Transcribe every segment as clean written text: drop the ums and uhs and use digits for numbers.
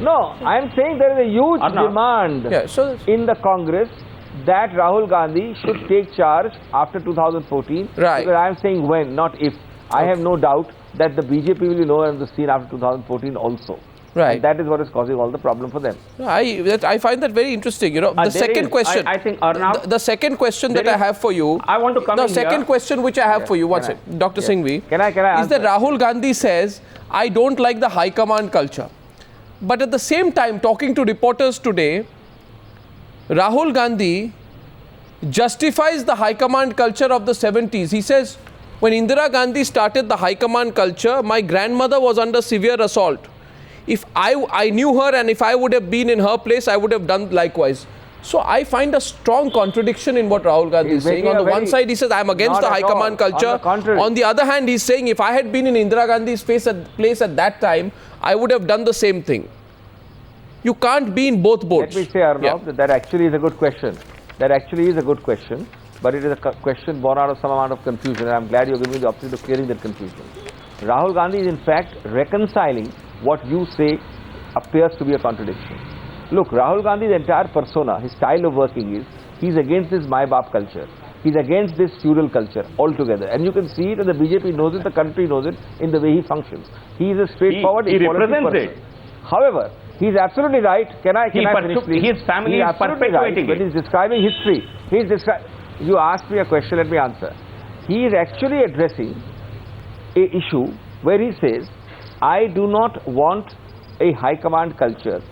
No, I am saying there is a huge demand in the Congress that Rahul Gandhi should take charge after 2014. Right. Because I am saying when, not if. I have no doubt that the BJP will be lower on the scene after 2014 also. Right. And that is what is causing all the problem for them. I find that very interesting. You know, the second question. I think Arnav, the second question that I have for you. I want to come the in second here. question which I have for you. What's it, Dr. Singhvi? Can I is answer? that Rahul Gandhi says, I don't like the high command culture. But at the same time, talking to reporters today, Rahul Gandhi justifies the high command culture of the 70s. He says, when Indira Gandhi started the high command culture, my grandmother was under severe assault. If I knew her and if I would have been in her place, I would have done likewise. So I find a strong contradiction in what Rahul Gandhi is saying. On the one side, he says, I am against the high command culture. On the other hand, he's saying, if I had been in Indira Gandhi's place at that time, I would have done the same thing. You can't be in both boats. Let me say, Arnav, that actually is a good question. That actually is a good question. But it is a question born out of some amount of confusion. And I'm glad you're giving me the opportunity of clearing that confusion. Rahul Gandhi is in fact reconciling what you say appears to be a contradiction. Look, Rahul Gandhi's entire persona, his style of working is, he's against this Mai-Baap culture. He's against this feudal culture altogether. And you can see it, and the BJP knows it, the country knows it, in the way he functions. He is a straightforward, he represents it. However, he's absolutely right. Can I finish, please? His family is perpetuating When he's describing history, you asked me a question, let me answer. He is actually addressing an issue where he says, I do not want a high command culture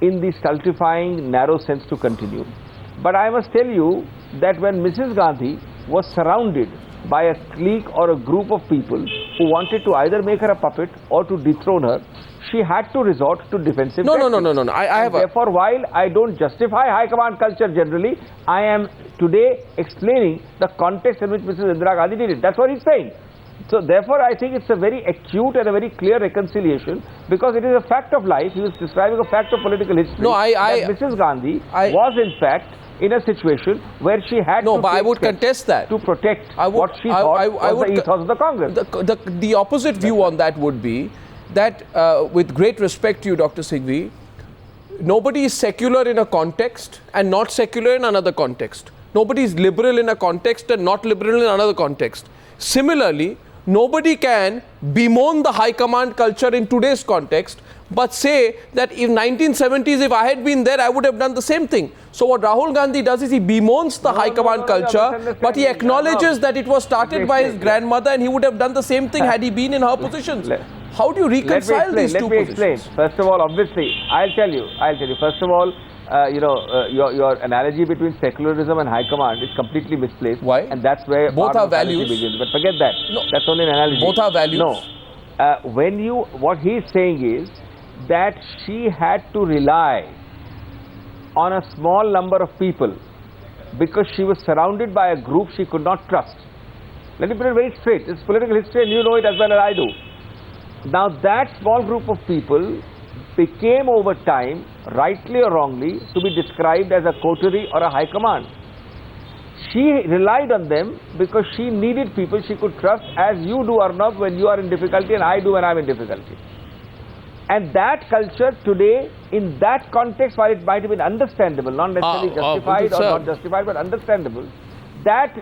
in the stultifying narrow sense to continue. But I must tell you that when Mrs. Gandhi was surrounded by a clique or a group of people who wanted to either make her a puppet or to dethrone her, she had to resort to defensive tactics. No. Therefore, while I don't justify high command culture generally, I am today explaining the context in which Mrs. Indira Gandhi did it. That's what he's saying. So therefore, I think it's a very acute and a very clear reconciliation, because it is a fact of life. He was describing a fact of political history. That Mrs. Gandhi was in fact in a situation where she had to but I would contest that. To protect what she thought was the ethos of the Congress. The opposite view on that would be that, with great respect to you, Dr. Singhvi, nobody is secular in a context and not secular in another context. Nobody is liberal in a context and not liberal in another context. Similarly, nobody can bemoan the high command culture in today's context, but say that in 1970s, if I had been there, I would have done the same thing. So what Rahul Gandhi does is he bemoans the high command culture, but he acknowledges that it was started by his grandmother and he would have done the same thing had he been in her positions. How do you reconcile these two positions? Let me explain. First of all, obviously, I'll tell you. First of all, your analogy between secularism and high command is completely misplaced. Why? And that's where both are values begins. But forget that. No. That's only an analogy. Both are values. No. What he's saying is that she had to rely on a small number of people because she was surrounded by a group she could not trust. Let me put it very straight. It's political history and you know it as well as I do. Now that small group of people became over time, rightly or wrongly, to be described as a coterie or a high command. She relied on them because she needed people she could trust, as you do, Arnav, when you are in difficulty and I do when I am in difficulty. And that culture today, in that context, while it might have been understandable, not necessarily justified or not justified, but understandable, that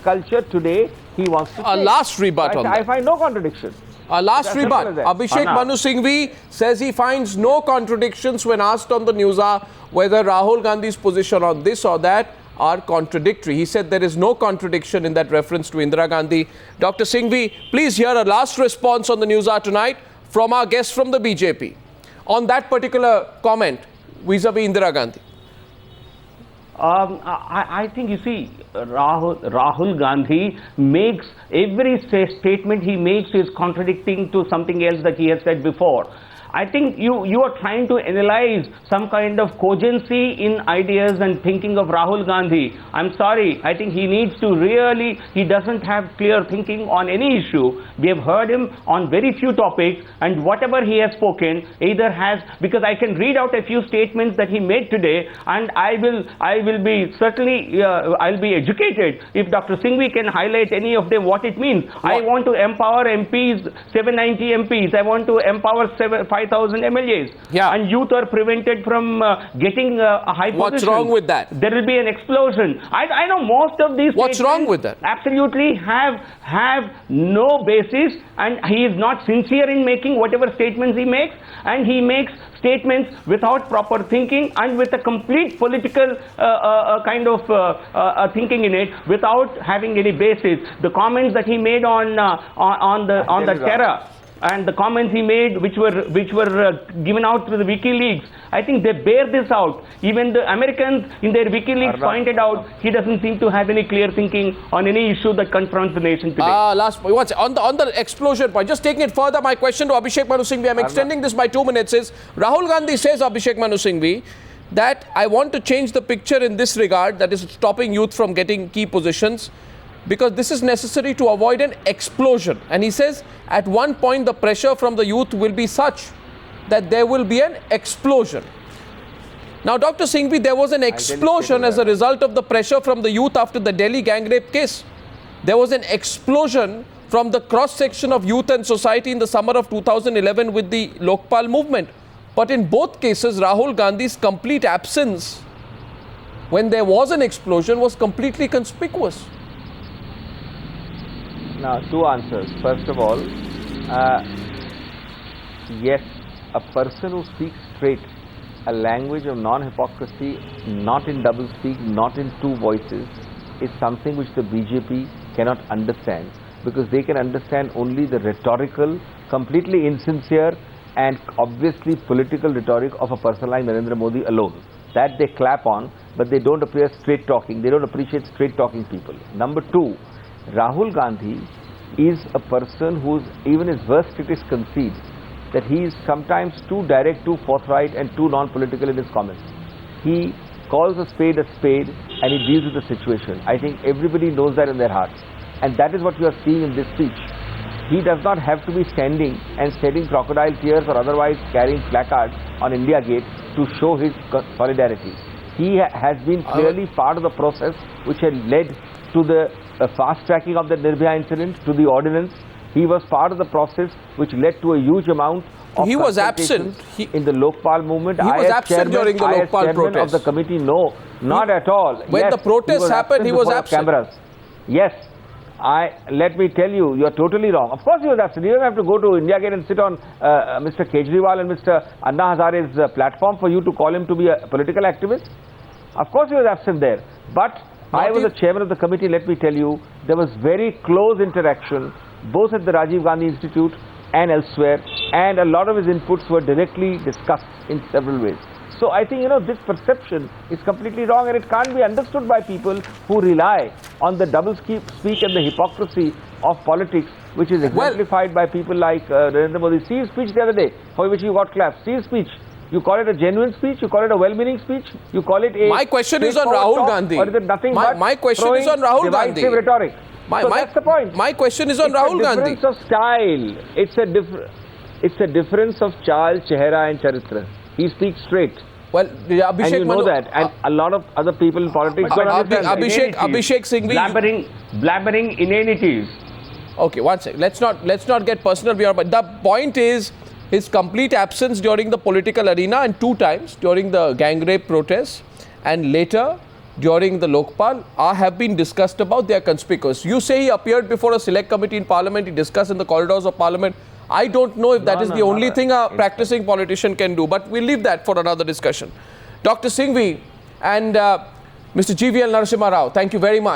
culture today he wants to take. Last rebut on that. I find no contradiction. Last rebut. Abhishek Manu Singhvi says he finds no contradictions when asked on the News Hour whether Rahul Gandhi's position on this or that are contradictory. He said there is no contradiction in that reference to Indira Gandhi. Dr. Singhvi, please hear a last response on the News Hour tonight from our guest from the BJP on that particular comment vis-a-vis Indira Gandhi. I think, you see, Rahul Gandhi makes every statement he makes is contradicting to something else that he has said before. I think you are trying to analyze some kind of cogency in ideas and thinking of Rahul Gandhi. I'm sorry, I think he needs to really, he doesn't have clear thinking on any issue. We have heard him on very few topics, and whatever he has spoken either has, because I can read out a few statements that he made today, and I will be certainly, I'll be educated if Dr. Singhvi can highlight any of them, what it means. I want to empower MPs, 790 MPs. I want to empower 5,000 MLAs. Yeah. And youth are prevented from getting a high position. What's wrong with that? There will be an explosion. I know most of these What's wrong with that? Absolutely have no basis, and he is not sincere in making whatever statements he makes, and he makes statements without proper thinking and with a complete political kind of thinking in it, without having any basis. The comments that he made on the terror, and the comments he made which were given out through the WikiLeaks, I think they bear this out. Even the Americans in their WikiLeaks pointed out he doesn't seem to have any clear thinking on any issue that confronts the nation today. Last point. On the explosion point, just taking it further, my question to Abhishek Manu Singhvi, I'm extending this by 2 minutes, is Rahul Gandhi says, Abhishek Manu Singhvi, that I want to change the picture in this regard, that is stopping youth from getting key positions, because this is necessary to avoid an explosion. And he says at one point the pressure from the youth will be such that there will be an explosion. Now, Dr. Singhvi, there was an explosion as a result of the pressure from the youth after the Delhi gang rape case. There was an explosion from the cross-section of youth and society in the summer of 2011 with the Lokpal movement. But in both cases, Rahul Gandhi's complete absence when there was an explosion was completely conspicuous. Now, 2 answers. First of all, yes, a person who speaks straight, a language of non-hypocrisy, not in double-speak, not in 2 voices, is something which the BJP cannot understand, because they can understand only the rhetorical, completely insincere and obviously political rhetoric of a person like Narendra Modi alone. That they clap on, but they don't appear straight talking. They don't appreciate straight talking people. Number 2, Rahul Gandhi is a person whose, even his worst critics concede that he is sometimes too direct, too forthright and too non-political in his comments. He calls a spade and he deals with the situation. I think everybody knows that in their hearts. And that is what you are seeing in this speech. He does not have to be standing and shedding crocodile tears or otherwise carrying placards on India Gate to show his solidarity. He has been clearly part of the process which had led to the fast-tracking of the Nirbhaya incident, to the ordinance. He was part of the process which led to a huge amount of He was absent. In the Lokpal movement. He was absent during the Lokpal protest. Of the committee, no, not at all. When the protest happened, he was absent. Cameras. Yes. Let me tell you, you are totally wrong. Of course he was absent. You don't have to go to India Gate and sit on Mr. Kejriwal and Mr. Anna Hazare's platform for you to call him to be a political activist. Of course he was absent there. But I was the chairman of the committee. Let me tell you, there was very close interaction both at the Rajiv Gandhi Institute and elsewhere, and a lot of his inputs were directly discussed in several ways. So I think, this perception is completely wrong, and it can't be understood by people who rely on the double-speak and the hypocrisy of politics, which is exemplified by people like Narendra Modi. See his speech the other day, for which you got claps. See his speech. You call it a genuine speech, you call it a well-meaning speech, you call it a... My question is on Rahul Gandhi. Or is it nothing but my question is on Rahul Gandhi. Rhetoric. So that's the point. My question is on Rahul Gandhi. It's a difference of style. It's a difference of chal, chehra and charitra. He speaks straight. Well, Abhishek, and you know that, and a lot of other people in politics don't understand. Abhishek Singhvi, blabbering inanities. Okay, one second. Let's not get personal beyond. But the point is his complete absence during the political arena, and 2 times during the gang rape protests, and later during the Lokpal have been discussed about. They are conspicuous. You say he appeared before a select committee in Parliament. He discussed in the corridors of Parliament. I don't know if that is the only thing a practicing politician can do, but we'll leave that for another discussion. Dr. Singhvi and Mr. GVL Narasimha Rao, thank you very much.